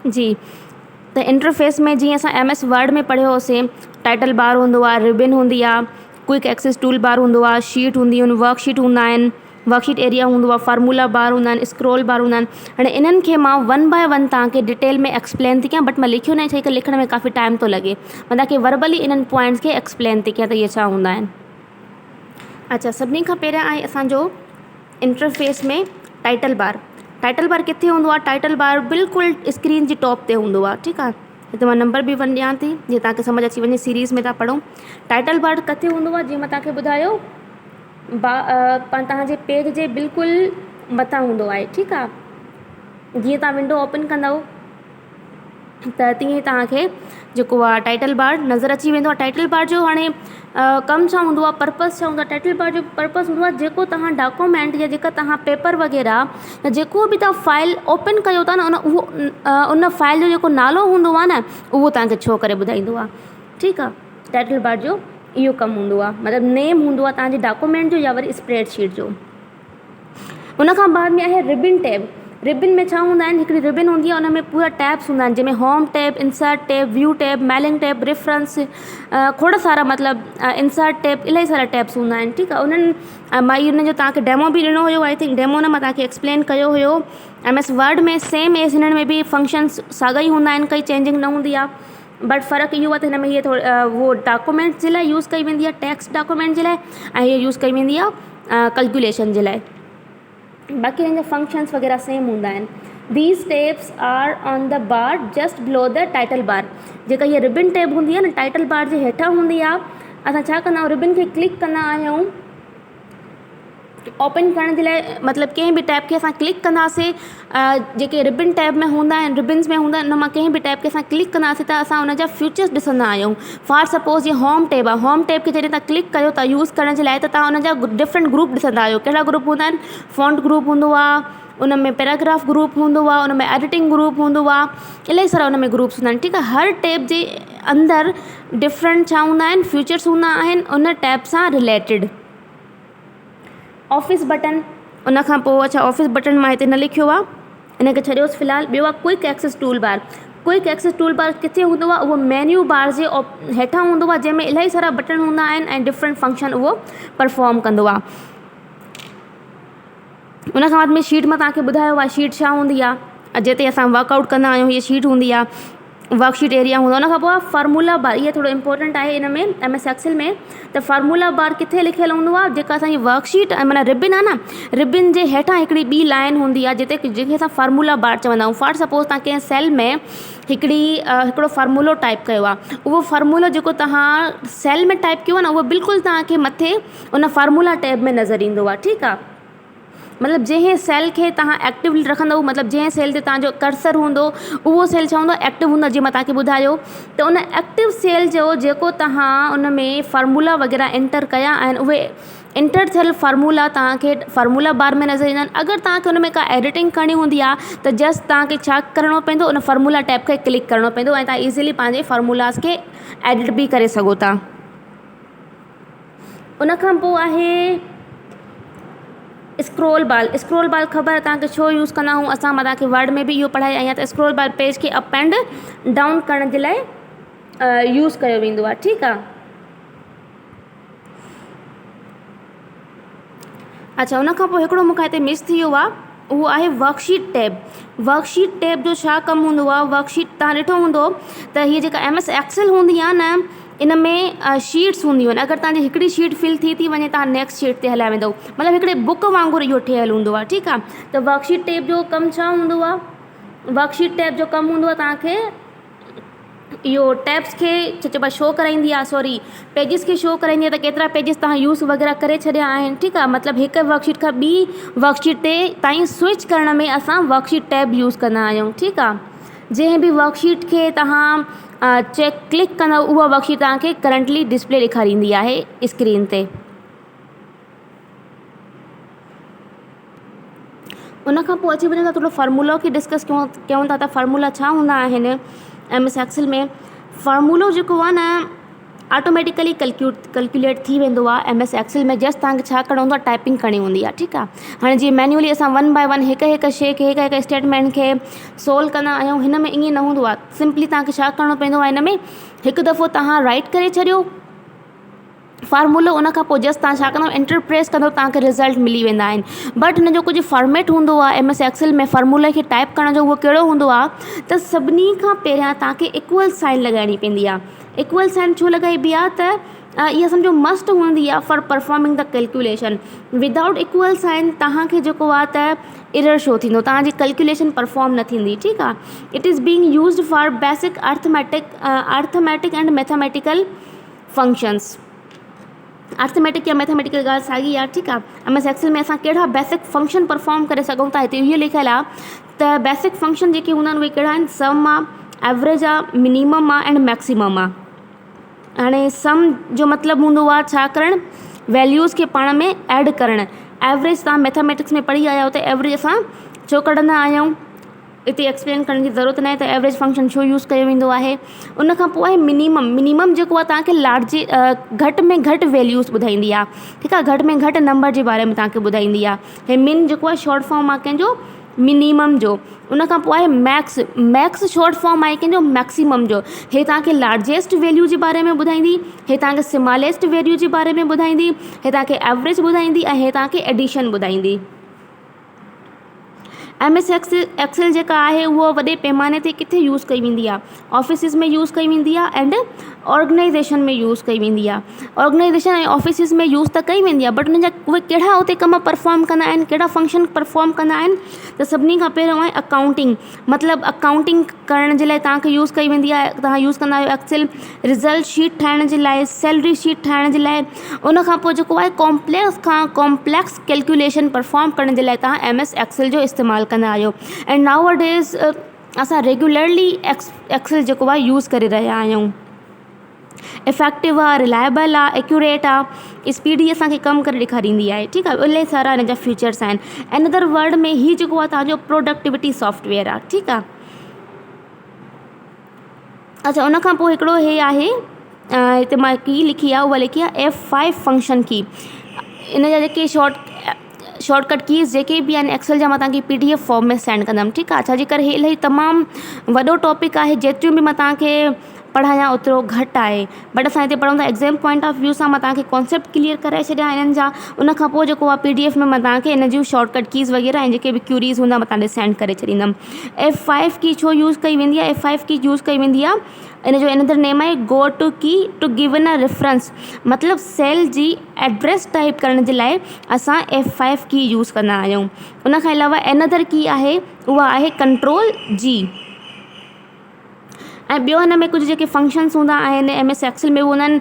जी। त इंटरफेस में जीअं असां MS वर्ड में पढ़ियो होसीं, टाइटल बार हूंदो आहे, रिबिन हूंदी आहे, क्विक एक्सेस टूल बार हूंदो आहे, शीट हूंदी आहिनि, वर्कशीट हूंदा आहिनि, वर्कशीट एरिया हूंदो आहे, फार्मूला बार हूंदा आहिनि, स्क्रोल बार हूंदा आहिनि। हाणे इन्हनि खे मां 1 बाय 1 तव्हांखे डिटेल में एक्सप्लेन थी कयां, बट मां लिखियो न छो कि लिखण में काफ़ी टाइम थो लॻे। मां तव्हांखे वर्बली इन्हनि पॉइंट्स खे एक्सप्लेन थी कयां त इहे छा हूंदा आहिनि। अच्छा, सभिनी खां पहिरियां आहे असांजो इंटरफेस में टाइटल बार। टाइटल बार किथे हूंदो आहे? टाइटल बार बिल्कुलु स्क्रीन जी टॉप ते हूंदो आहे, ठीकु आहे। हिते मां नंबर बि 1 ॾियां थी जीअं तव्हांखे सम्झ अची वञे, सीरीज़ में था पढ़ूं। टाइटल बार किथे हूंदो आहे? जीअं मां तव्हांखे ॿुधायो, तव्हांजे पेज जे बिल्कुलु मथां हूंदो आहे, ठीकु आहे। जीअं तव्हां विंडो ओपन कंदव त तीअं ई तव्हांखे जेको आहे टाइटल बार नज़र अची वेंदो आहे। टाइटल बार जो हाणे कमु छा हूंदो आहे, पर्पज़ छा हूंदो आहे? टाइटल बार जो पर्पज़ हूंदो आहे जेको तव्हां डॉक्यूमेंट या जेका तव्हां पेपर वग़ैरह या जेको बि तव्हां फाइल ओपन कयो था न, उन फाइल जो जेको नालो हूंदो आहे न, उहो तव्हांखे छो करे ॿुधाईंदो आहे, ठीकु आहे। टाइटल बार जो इहो कमु हूंदो आहे, मतिलबु नेम हूंदो आहे तव्हांजे डॉक्यूमेंट जो या वरी स्प्रेडशीट जो। उनखां बाद में आहे रिबिन टैब। रिबिन में छा हूंदा आहिनि? हिकिड़ी रिबिन हूंदी आहे, उन में पूरा टैब्स हूंदा आहिनि, जंहिंमें home tab, insert tab, view tab, mailing tab, reference, खोड़ सारा मतिलबु इंसर्ट टैब, इलाही सारा टैब्स हूंदा आहिनि, ठीकु आहे। उन्हनि मां उन जो तव्हांखे डेमो बि ॾिनो हुयो, आई थिंक डेमो न मां तव्हांखे एक्सप्लेन कयो हुयो। MS वर्ड में सेम एज हिननि में बि फंक्शन्स साॻा ई हूंदा आहिनि, कोई चेंजिंग न हूंदी आहे। बट फ़र्क़ु इहो आहे त हिन में हीअ उहो डॉक्यूमेंट जे लाइ यूज़ कई वेंदी आहे, टेक्स्ट डॉक्यूमेंट जे लाइ, ऐं हीअ यूज़ कई वेंदी आहे कैलकुलेशन जे लाइ। बाक़ी हिन जा फंक्शन्स वग़ैरह सेम हूंदा आहिनि। These tabs are on the bar just below the title bar. जेका हीअ रिबिन टैब हूंदी आहे न, टाइटल बार जे हेठां हूंदी आहे। असां छा कंदा आहियूं? रिबिन खे क्लिक कंदा आहियूं ओपन करण जे लाइ, मतिलबु कंहिं बि टैब खे असां क्लिक कंदासीं, जेके रिबिन टैब में हूंदा आहिनि, रिबिन्स में हूंदा आहिनि, उन मां कंहिं बि टैब खे असां क्लिक कंदासीं त असां उन जा फ्यूचर्स ॾिसंदा आहियूं। फॉर सपोज़ ये होम टैब आहे, होम टैब खे जॾहिं तव्हां क्लिक कयो था यूज़ करण जे लाइ, त तव्हां उन जा डिफरेंट ग्रुप ॾिसंदा आहियो। कहिड़ा ग्रुप हूंदा आहिनि? फॉन्ट ग्रुप हूंदो आहे, उन में पैराग्राफ ग्रुप हूंदो आहे, उन में एडिटिंग ग्रुप हूंदो आहे, इलाही सारा उन में ग्रुप्स हूंदा आहिनि, ठीकु आहे। हर टैब जे अंदरि डिफरेंट छा हूंदा आहिनि? फीचर्स हूंदा आहिनि उन टैब सां रिलेटेड। ऑफिस बटन, उन खां पोइ अच्छा ऑफिस बटन मां हिते न लिखियो आहे, इन खे छॾियोसि फ़िलहालु। ॿियो आहे quick access tool bar. Quick access tool bar किथे हूंदो आहे? उहो मेन्यू बार जे हेठां हूंदो आहे, जंहिंमें इलाही सारा बटन हूंदा आहिनि ऐं डिफरेंट फंक्शन उहो परफॉर्म कंदो आहे। उन खां बाद में शीट मां तव्हांखे ॿुधायो आहे शीट छा हूंदी आहे, जिते असां वर्कआउट कंदा आहियूं, हीअ शीट हूंदी आहे, वर्कशीट एरिया हूंदो आहे। उन खां पोइ आहे फार्मूला बार। इहे थोरो इंपॉर्टेंट आहे इन में MS एक्सेल में। त फार्मूला बार किथे लिखियलु हूंदो आहे? जेका असांजी वर्कशीट माना रिबिन आहे न, रिबिन जे हेठां हिकिड़ी ॿी लाइन हूंदी आहे, जंहिंखे असां फार्मूला बार चवंदा आहियूं। फॉर सपोज़ तव्हां कंहिं सेल में हिकिड़ो फार्मूलो टाइप कयो आहे, उहो फार्मूलो जेको तव्हां सेल में टाइप कयो आहे न, उहो बिल्कुलु तव्हांखे मथे उन फार्मूला टैब में नज़र ईंदो आहे, ठीकु आहे। मतिलबु जंहिं सेल खे तव्हां एक्टिव रखंदव, मतिलबु जंहिं सेल ते तव्हांजो कर्सर हूंदो, उहो सेल छा हूंदो? एक्टिव हूंदो। जीअं मां तव्हांखे ॿुधायो, त उन एक्टिव सेल जो जेको तव्हां उन में फार्मूला वग़ैरह एंटर कया आहिनि, उहे एंटर थियल फार्मूला तव्हांखे फार्मूला बार में नज़र ईंदा आहिनि। अगरि तव्हांखे उन में का एडिटिंग करणी हूंदी आहे, त जस्ट तव्हांखे छा करिणो पवंदो? उन फार्मूला टैब खे क्लिक करिणो पवंदो, ऐं तव्हां ईज़िली पंहिंजे फार्मूलास खे एडिट बि करे सघो था। उन खां पोइ आहे स्क्रोल बार। स्क्रोल बार ख़बर आहे तव्हांखे छो यूज़ कंदा आहियूं असां? मां तव्हांखे वर्ड में बि इहो पढ़ाई आई आहे। त स्क्रोल बार पेज खे अप एंड डाउन करण जे लाइ यूज़ कयो वेंदो आहे, ठीकु आहे। अच्छा, उन खां पोइ हिकिड़ो मूंखां हिते मिस थी वियो आहे, उहो आहे वर्कशीट टैब। वर्कशीट टैब जो छा कमु हूंदो आहे? वर्कशीट तव्हां ॾिठो हूंदो त हीअ जेका MS एक्सेल हूंदी आहे न, इन में शीट्स हूंदियूं आहिनि। अगरि तव्हांजी हिकिड़ी शीट फिल थी वञे, तव्हां नेक्स्ट शीट ते हलिया वेंदव, मतिलबु हिकिड़े बुक वांगुरु इहो ठहियलु हूंदो आहे, ठीकु आहे। त वर्कशीट टैब जो कमु छा हूंदो आहे? वर्कशीट टैब जो कमु हूंदो आहे तव्हांखे इहो टैब्स खे छा चइबो आहे शो कराईंदी आहे, सॉरी पेजिस खे शो कराईंदी आहे, त केतिरा पेजिस तव्हां यूज़ वग़ैरह करे छॾिया आहिनि, ठीकु आहे। मतिलबु हिकु वर्कशीट खां ॿी वर्कशीट ते ताईं स्विच करण में असां वर्कशीट टैब यूज़ कंदा आहियूं, ठीकु आहे। जंहिं बि वर्कशीट खे तव्हां क्लिक कंदव, उहा वर्कशीट तव्हांखे करंटली डिस्प्ले ॾेखारींदी आहे स्क्रीन ते। उन खां पोइ अची वञूं था थोरो फार्मूलो खे डिस्कस कयूं था। त फार्मूला छा हूंदा आहिनि MS एक्सेल में? फार्मूलो जेको आहे न, ऑटोमेटिकली कैलकुलेट थी वेंदो आहे MS एक्सेल में। जस्ट तव्हांखे छा करिणो हूंदो आहे, टाइपिंग करणी हूंदी आहे, ठीकु आहे। हाणे जीअं मैन्युअली असां 1 बाय 1 हिकु हिकु शइ खे हिकु हिकु स्टेटमेंट खे सोल्व कंदा आहियूं, हिन में ईअं न हूंदो आहे। सिंपली तव्हांखे छा करिणो पवंदो आहे, हिन में हिकु दफ़ो तव्हां राइट करे छॾियो फार्मूलो, उन खां पोइ जस्ट तव्हां छा कंदो, एंटर प्रेस कंदो, तव्हांखे रिज़ल्ट मिली वेंदा आहिनि। बट हिन जो कुझु फॉर्मेट हूंदो आहे MS एक्सेल में फार्मूले खे टाइप करण जो, उहो कहिड़ो हूंदो आहे त सभिनी खां पहिरियां तव्हांखे इक्वल साइन लॻाइणी पवंदी आहे। इक्वल साइन छो लॻाइबी आहे त इहा सम्झो मस्ट हूंदी आहे for performing the calculation. Without equal sign तव्हांखे जेको आहे त एरर शो थींदो, तव्हांजी कैलकुलेशन परफॉर्म न थींदी, ठीकु आहे। It is being used for basic arithmetic and mathematical functions. Arithmetic या मैथमेटिकल ॻाल्हि साॻी आहे, ठीकु आहे। MS एक्सेल में असां कहिड़ा बेसिक फंक्शन परफॉर्म करे सघूं था, हिते इहो लिखियलु आहे त बेसिक फंक्शन जेके हूंदा आहिनि उहे कहिड़ा आहिनि, सम आहे, एवरेज आहे, मिनिमम आहे एंड मैक्सिमम आहे। हाणे सम जो मतिलबु हूंदो आहे छा करणु, वैल्यूज़ खे पाण में ऐड करणु। एवरेज तव्हां मैथमेटिक्स में पढ़ी आया हो त एवरेज असां छो कढंदा आहियूं, हिते एक्सप्लेन करण जी ज़रूरत न आहे त एवरेज फंक्शन छो यूज़ कयो वेंदो आहे। उन खां पोइ आहे मिनिमम जेको आहे तव्हांखे घटि में घटि वैल्यूज़ ॿुधाईंदी आहे, ठीकु आहे। घटि में घटि नंबर जे बारे में तव्हांखे ॿुधाईंदी आहे। हे मिन जेको आहे शॉर्ट फॉर्म आहे कंहिंजो मिनिमम जो। उन खां पोइ आहे मैक्स शॉर्ट फॉर्म आहे कंहिंजो मैक्सिमम जो। हे तव्हांखे लार्जेस्ट वैल्यू जे बारे में ॿुधाईंदी, हे तव्हांखे स्मॉलेस्ट वैल्यू जे बारे में ॿुधाईंदी, हे तव्हांखे एवरेज ॿुधाईंदी ऐं हे तव्हांखे एडिशन ॿुधाईंदी। MS एक्सेल जेका आहे उहो वॾे पैमाने ते किथे यूज़ कई वेंदी आहे, ऑफिसिस में यूज़ कई वेंदी आहे एंड ऑर्गेनाइज़ेशन में यूज़ कई वेंदी आहे। ऑर्गेनाइज़ेशन ऐं ऑफिसिस में यूज़ त कई वेंदी आहे, बट उन जा उहे कहिड़ा उते कम परफॉर्म कंदा आहिनि, कहिड़ा फंक्शन परफॉर्म कंदा आहिनि, त सभिनी खां पहिरियों आहे अकाउंटिंग। मतिलबु अकाउंटिंग करण जे लाइ तव्हांखे यूज़ कई वेंदी आहे, तव्हां यूज़ कंदा आहियो एक्सेल। रिज़ल्ट शीट ठाहिण जे लाइ, सैलरी शीट ठाहिण जे लाइ। उन खां पोइ जेको आहे कॉम्प्लेक्स कैलकुलेशन परफॉर्म करण जे लाइ तव्हां MS एक्सेल जो इस्तेमालु कंदा आहियो। एंड नाउ अ डेज़ असां रेगुलरली एक्सेल जेको आहे यूज़ करे रहिया आहियूं। इफेक्टिव आहे, रिलायबल आहे, एक्यूरेट आहे, स्पीडी असांखे कमु करे ॾेखारींदी आहे, ठीकु आहे। इलाही सारा हिन जा फीचर्स आहिनि। एनदर वर्ड में ही जेको आहे तव्हांजो प्रोडक्टिविटी सॉफ्टवेयर आहे, ठीकु आहे। अच्छा, उन खां पोइ हिकिड़ो हे आहे, हिते मां की लिखी आहे, उहा लिखी आहे F5 फंक्शन की। इन जा जेके शॉर्टकट कीज़ जेके बि आहिनि एक्सेल जा, मां तव्हांखे PDF फॉर्म में सेंड कंदमि, ठीकु आहे। छाजे करे हे इलाही तमामु वॾो टॉपिक आहे, जेतिरियूं बि मां तव्हांखे पढ़ायां ओतिरो घटि आहे। बट असां हिते पढ़ूं था एग्ज़ाम पॉइंट ऑफ व्यू सां, मां तव्हांखे कॉन्सेप्ट क्लियर करे छॾिया हिननि जा। उन खां पोइ जेको आहे PDF में मां तव्हांखे इन जूं शॉर्टकट कीज़ वग़ैरह ऐं जेके बि क्यूरीज़ हूंदा मां तव्हांखे सेंड करे छॾींदमि। F5 की छो यूज़ कई वेंदी आहे, F5 की यूज़ कई वेंदी आहे, इन जो अनदर नेम आहे गो टू की टू गिवन अ रेफरेंस। मतिलबु सेल जी एड्रेस टाइप करण जे लाइ असां F5 की यूज़ कंदा आहियूं। उन खां अलावा अनदर की आहे, उहा आहे कंट्रोल G। ऐं ॿियो हिन में कुझु जेके फंक्शन्स हूंदा आहिनि MS एक्सेल में, उहे हूंदा आहिनि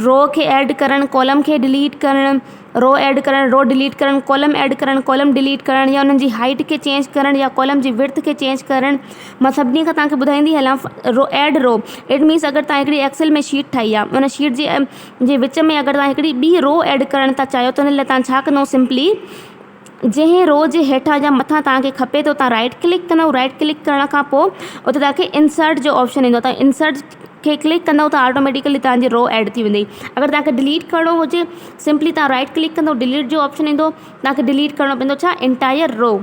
रो खे ऐड करणु, कॉलम खे डिलीट करणु, रो ऐड करणु, रो डिलीट करणु, कॉलम ऐड करणु, कॉलम डिलीट करणु, या उन्हनि जी हाइट खे चेंज करणु, या कॉलम जी विड्थ खे चेंज करणु। मां सभिनी खां तव्हांखे ॿुधाईंदी हलां ऐड रो। इट मीन्स अगरि तव्हां हिकिड़ी एक्सेल में शीट ठाही आहे, उन शीट जे विच में अगरि तव्हां हिकिड़ी ॿी रो ऐड करणु था चाहियो, त उन लाइ तव्हां छा कंदो, सिंपली जंहिं रो जे हेठां या मथां तव्हांखे खपे थो, तव्हां राइट क्लिक कंदव। राइट क्लिक करण खां पोइ उते तव्हांखे इंसर्ट जो ऑप्शन ईंदो, तव्हां इंसर्ट खे क्लिक कंदव त ऑटोमेटिकली तव्हांजी रो ऐड थी वेंदी। अगरि तव्हांखे डिलीट करिणो हुजे, सिंपली तव्हां राइट क्लिक कंदव, डिलीट जो ऑप्शन ईंदो, तव्हांखे डिलीट करिणो पवंदो छा, एंटायर रो,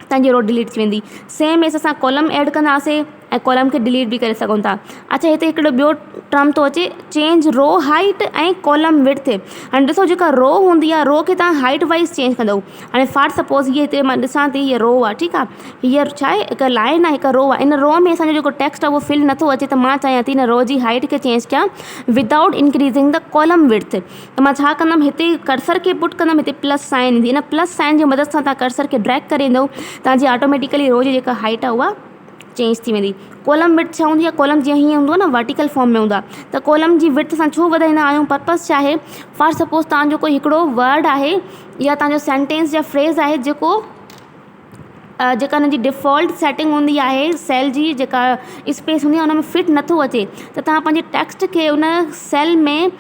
तव्हांजी रो डिलीट थी वेंदी। सेम एस असां कॉलम ऐड कंदासीं ऐं कॉलम खे डिलीट बि करे सघूं था। अच्छा, हिते हिकिड़ो ॿियो टर्म थो अचे, चेंज रो हाइट ऐं कॉलम विड्थ। हाणे ॾिसो, जेका रो हूंदी आहे, रो खे तव्हां हाइट वाइज़ चेंज कंदव। हाणे फॉर सपोज़ हीअ हिते मां ॾिसां थी, हीअ रो आहे, ठीकु आहे। हीअ छा आहे, हिकु लाइन आहे, हिकु रो आहे। इन रो में असांजो जेको टेक्स्ट आहे उहो फिल नथो अचे, त मां चाहियां थी इन रो जी हाइट खे चेंज कयां without increasing the column width. त मां छा कंदमि, हिते कर्सर खे पुट कंदमि, हिते प्लस साइन ईंदी। इन प्लस साइन जी मदद सां तव्हां कर्सर खे ड्रैग करे ईंदव, तव्हांजी ऑटोमेटिकली रो जी जेका हाइट आहे उहा चेंज थी वेंदी। कॉलम विड्थ छा हूंदी आहे, कॉलम जीअं हीअं हूंदो आहे न, वर्टिकल फॉर्म में हूंदा, त कॉलम जी विड्थ असां छो वधाईंदा आहियूं, पर्पज़ छा आहे। फॉर सपोज़ तव्हांजो कोई हिकिड़ो वर्ड आहे या तव्हांजो सेंटेंस या फ्रेज़ आहे जेका हुन जी डिफ़ॉल्ट सेटिंग हूंदी आहे, सेल जी जेका स्पेस हूंदी आहे उन में फिट नथो अचे, त तव्हां पंहिंजे टेक्स्ट खे उन सेल में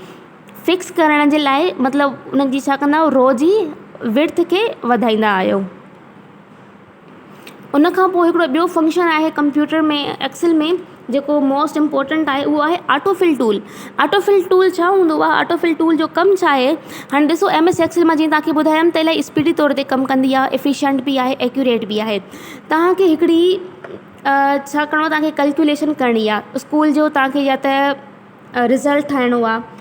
फिक्स करण जे लाइ मतिलबु उन जी छा कंदा आहियो, रो जी विड्थ खे वधाईंदा आहियो। उन खां पोइ हिकिड़ो ॿियो फंक्शन आहे कंप्यूटर में एक्सेल में जेको मोस्ट इम्पोर्टेंट आहे, उहो आहे ऑटोफिल टूल। ऑटोफिल टूल छा हूंदो आहे? ऑटोफिल टूल जो कमु छा आहे? हाणे ॾिसो MS एक्सेल मां जीअं तव्हांखे ॿुधायमि त इलाही स्पीडी तौर ते कमु कंदी आहे, एफिशिएंट बि आहे, एक्यूरेट बि आहे। तव्हांखे हिकिड़ी छा करिणो आहे, तव्हांखे कैलकुलेशन करणी आहे स्कूल जो, तव्हांखे या त रिज़ल्ट ठाहिणो आहे।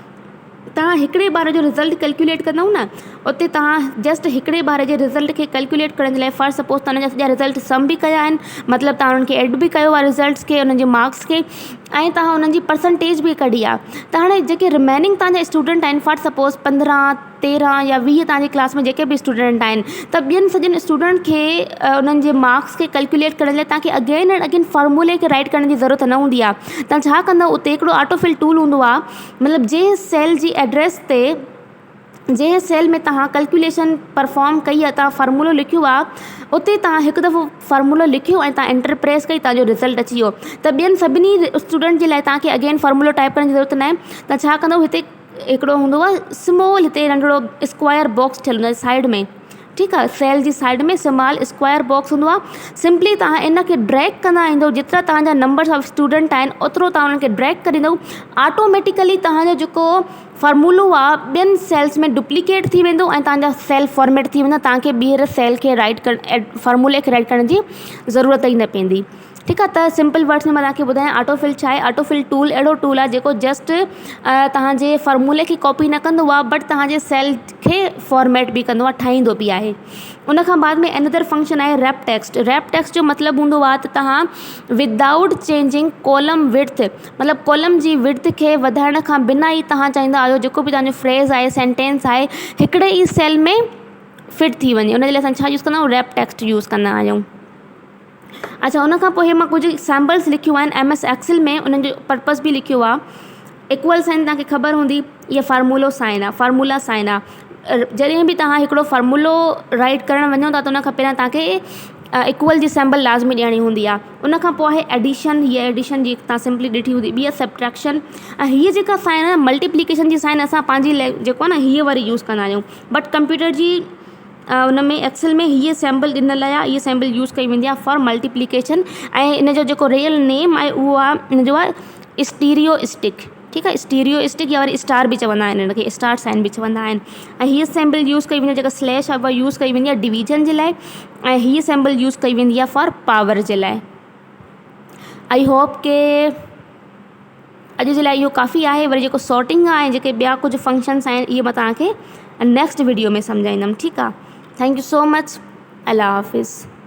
तव्हां हिकिड़े ॿार जो रिज़ल्ट कैलकुलेट कंदव न, उते तव्हां जस्ट हिकिड़े ॿार जे रिज़ल्ट खे कैलकुलेट करण जे लाइ फॉर सपोज़ तव्हां हुनजा सॼा रिज़ल्ट सम बि कया आहिनि, मतिलबु तव्हां उन्हनि खे एड बि कयो आहे रिज़ल्ट्स खे, उन्हनि जे मार्क्स खे, ऐं तव्हां उन्हनि जी परसेंटेज बि कढी आहे। त हाणे जेके रिमेनिंग तव्हांजा स्टूडेंट आहिनि, फॉर सपोज़ 15, 13 या 20 तव्हांजी क्लास में जेके बि स्टूडेंट आहिनि, त ॿियनि सॼनि स्टूडेंट खे उन्हनि जे मार्क्स खे कैलकुलेट करण लाइ तव्हांखे अगेन एंड अगेन फॉर्मूले खे राइट करण जी ज़रूरत न हूंदी आहे। तव्हां छा कंदव, उते हिकिड़ो ऑटोफिल टूल हूंदो आहे, मतिलबु जंहिं सेल जी एड्रेस ते, जंहिं सेल में तव्हां कैलकुलेशन परफॉर्म कई आहे, तव्हां फार्मूलो लिखियो आहे, उते तव्हां हिकु दफ़ो फार्मूलो लिखियो ऐं तव्हां एंटर प्रेस कई, तव्हांजो रिज़ल्ट अची वियो। त ॿियनि सभिनी स्टूडेंट जे लाइ तव्हांखे अगेन फार्मूलो टाइप करण जी ज़रूरत न आहे। तव्हां छा कंदव, हिते हिकिड़ो हूंदो आहे स्मॉल, हिते नंढिड़ो स्क्वायर बॉक्स ठहियलु हूंदो आहे साइड में, ठीकु आहे, सेल जी साइड में स्मॉल स्क्वायर बॉक्स हूंदो आहे। सिंपली तव्हां इन खे ड्रैग कंदा ईंदव, जेतिरा तव्हांजा नंबर्स ऑफ स्टूडेंट आहिनि ओतिरो तव्हां उन्हनि खे ड्रैग करींदव, ऑटोमेटिकली तव्हांजो जेको फार्मूलो आहे ॿियनि सेल्स में डुप्लीकेट थी वेंदो ऐं तव्हांजा सेल फॉर्मेट थी वेंदा। तव्हांखे ॿीहर सेल खे राइट कर फार्मूले खे राइट करण जी ज़रूरत ई न पवंदी, ठीकु आहे। त सिंपल वर्ड्स में मां तव्हांखे ॿुधायां, ऑटोफिल छा आहे? ऑटोफिल टूल अहिड़ो टूल आहे जेको जस्ट तव्हांजे फार्मूले खे कॉपी न कंदो आहे, बट तव्हांजे सेल खे फॉर्मेट बि कंदो आहे, ठाहींदो बि आहे। उन खां बाद में अनदर फंक्शन आहे रैप टेक्स्ट। रैप टेक्स्ट जो मतिलबु हूंदो आहे त तव्हां विदाउट चेंजिंग कॉलम विड्थ, मतिलबु कॉलम जी विड्थ खे वधाइण खां बिना ई तव्हां चाहींदा आहियो जेको बि तव्हांजो फ्रेज़ आहे, सेंटेंस आहे, हिकिड़े ई सेल में फिट थी वञे। उन जे लाइ असां छा यूज़ कंदा आहियूं? रैप टेक्स्ट यूज़ कंदा आहियूं। अच्छा, उन खां पोइ मां कुझु सैम्पल्स लिखियूं आहिनि MS एक्सेल में, उन्हनि जो पर्पज़ बि लिखियो आहे। इक्वल साइन तव्हांखे ख़बर हूंदी, इहा फार्मूलो साइन आहे, फार्मूला साइन आहे। जॾहिं बि तव्हां हिकिड़ो फार्मूलो राइट करणु वञो था त उन खां पहिरियां तव्हांखे इक्वल जी सिंबल लाज़मी ॾियणी हूंदी आहे। उन खां पोइ आहे एडिशन, हीअ एडिशन जी तव्हां सिंपली ॾिठी हूंदी। ॿी आहे सब्ट्रैक्शन, ऐं हीअ जेका साइन आहे मल्टीप्लिकेशन जी साइन, असां पंहिंजी जेको आहे न हीअ वारी यूज़ कंदा आहियूं, बट कंप्यूटर जी उन में एक्सेल में हीअ सिंबल ॾिनल आहे, हीअ सिंबल यूज़ कई वेंदी आहे फॉर मल्टीप्लिकेशन। ऐं इन जो जेको रियल नेम आहे उहो आहे, इन जो आहे स्टीरियोस्टिक, ठीकु आहे, स्टीरियोस्टिक या वरी स्टार बि चवंदा आहिनि, हिन खे स्टार साइन बि चवंदा आहिनि। ऐं हीअ सिंबल यूज़ कई वेंदी आहे, जेका स्लैश आहे उहा यूज़ कई वेंदी आहे डिवीजन जे लाइ, ऐं हीअ सिंबल यूज़ कई वेंदी आहे फॉर पावर जे लाइ। आई होप के अॼु जे लाइ इहो काफ़ी आहे। वरी जेको सॉर्टिंग आहे ऐं जेके ॿिया कुझु फंक्शन्स आहिनि, इहे मां तव्हांखे नेक्स्ट वीडियो में सम्झाईंदमि, ठीकु आहे। Thank you so much. अल्लाह हाफ़िज़।